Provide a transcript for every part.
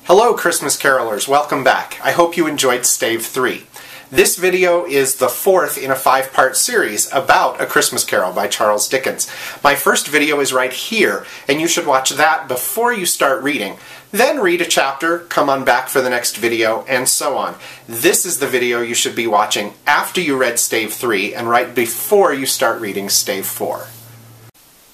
Hello Christmas carolers, welcome back. I hope you enjoyed Stave 3. This video is the fourth in a 5-part series about A Christmas Carol by Charles Dickens. My first video is right here, and you should watch that before you start reading. Then read a chapter, come on back for the next video, and so on. This is the video you should be watching after you read Stave 3 and right before you start reading Stave 4.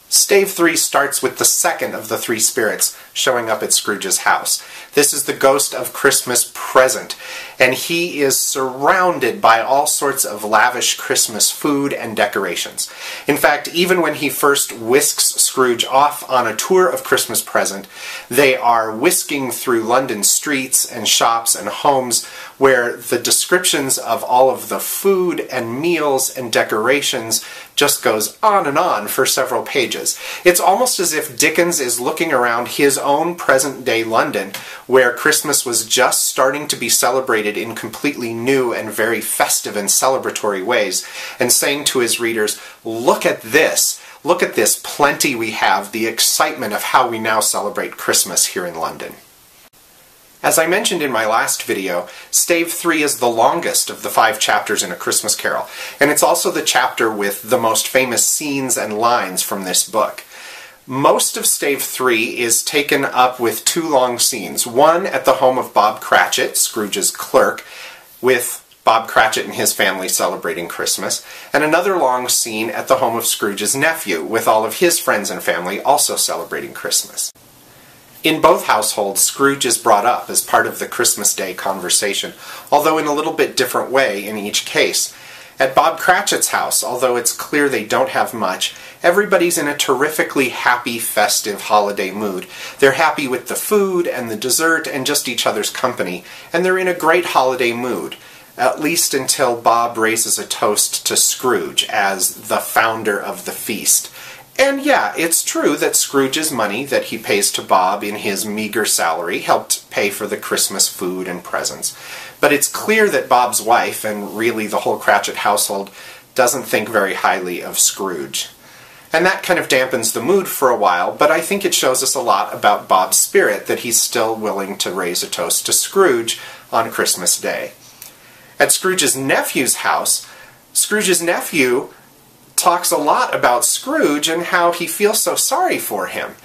Stave 3 starts with the second of the three spirits showing up at Scrooge's house. This is the ghost of Christmas Present, and he is surrounded by all sorts of lavish Christmas food and decorations. In fact, even when he first whisks Scrooge off on a tour of Christmas Present, they are whisking through London streets and shops and homes where the descriptions of all of the food and meals and decorations just goes on and on for several pages. It's almost as if Dickens is looking around his own present-day London, where Christmas was just starting to be celebrated in completely new and very festive and celebratory ways, and saying to his readers, look at this plenty we have, the excitement of how we now celebrate Christmas here in London. As I mentioned in my last video, Stave 3 is the longest of the 5 chapters in A Christmas Carol, and it's also the chapter with the most famous scenes and lines from this book. Most of Stave 3 is taken up with 2 long scenes, one at the home of Bob Cratchit, Scrooge's clerk, with Bob Cratchit and his family celebrating Christmas, and another long scene at the home of Scrooge's nephew, with all of his friends and family also celebrating Christmas. In both households, Scrooge is brought up as part of the Christmas Day conversation, although in a little bit different way in each case. At Bob Cratchit's house, although it's clear they don't have much, everybody's in a terrifically happy, festive holiday mood. They're happy with the food and the dessert and just each other's company, and they're in a great holiday mood, at least until Bob raises a toast to Scrooge as the founder of the feast. And yeah, it's true that Scrooge's money that he pays to Bob in his meager salary helped pay for the Christmas food and presents. But it's clear that Bob's wife, and really the whole Cratchit household, doesn't think very highly of Scrooge. And that kind of dampens the mood for a while, but I think it shows us a lot about Bob's spirit that he's still willing to raise a toast to Scrooge on Christmas Day. At Scrooge's nephew's house, Scrooge's nephew talks a lot about Scrooge and how he feels so sorry for him.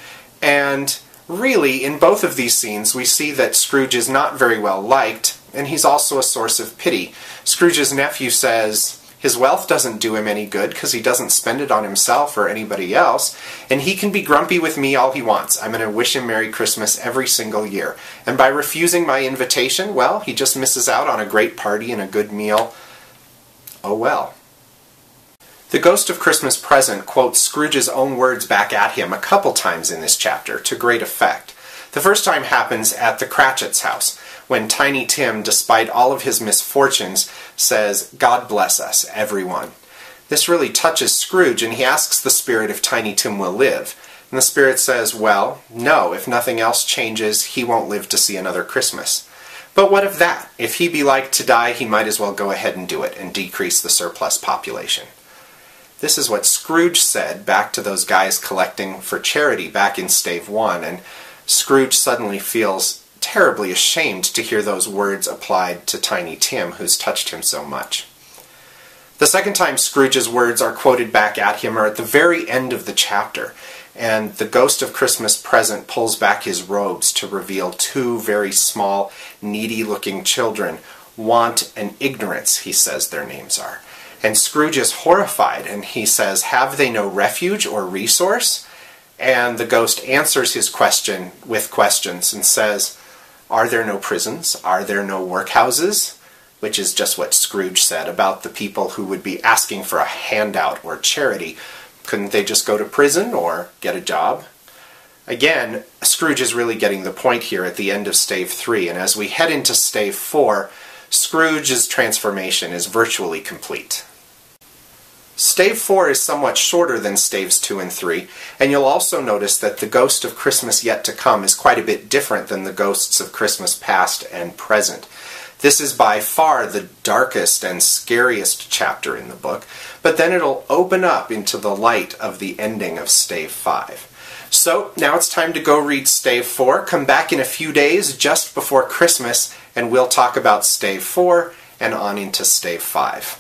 And really, in both of these scenes, we see that Scrooge is not very well liked, and he's also a source of pity. Scrooge's nephew says his wealth doesn't do him any good because he doesn't spend it on himself or anybody else, and he can be grumpy with me all he wants. I'm going to wish him Merry Christmas every single year. And by refusing my invitation, well, he just misses out on a great party and a good meal. Oh well. The Ghost of Christmas Present quotes Scrooge's own words back at him a couple times in this chapter, to great effect. The first time happens at the Cratchit's house, when Tiny Tim, despite all of his misfortunes, says, "God bless us, everyone." This really touches Scrooge, and he asks the spirit if Tiny Tim will live. And the spirit says, well, no, if nothing else changes, he won't live to see another Christmas. But what of that? If he be like to die, he might as well go ahead and do it, and decrease the surplus population. This is what Scrooge said back to those guys collecting for charity back in Stave 1, and Scrooge suddenly feels terribly ashamed to hear those words applied to Tiny Tim, who's touched him so much. The second time Scrooge's words are quoted back at him are at the very end of the chapter, and the Ghost of Christmas Present pulls back his robes to reveal 2 very small, needy-looking children, Want and Ignorance, he says their names are. And Scrooge is horrified, and he says, have they no refuge or resource? And the ghost answers his question with questions and says, are there no prisons? Are there no workhouses? Which is just what Scrooge said about the people who would be asking for a handout or charity. Couldn't they just go to prison or get a job? Again, Scrooge is really getting the point here at the end of Stave 3, and as we head into Stave 4, Scrooge's transformation is virtually complete. Stave 4 is somewhat shorter than Staves 2 and 3, and you'll also notice that the Ghost of Christmas Yet to Come is quite a bit different than the Ghosts of Christmas Past and Present. This is by far the darkest and scariest chapter in the book, but then it'll open up into the light of the ending of Stave 5. So now it's time to go read Stave 4. Come back in a few days just before Christmas and we'll talk about Stave 4 and on into Stave 5.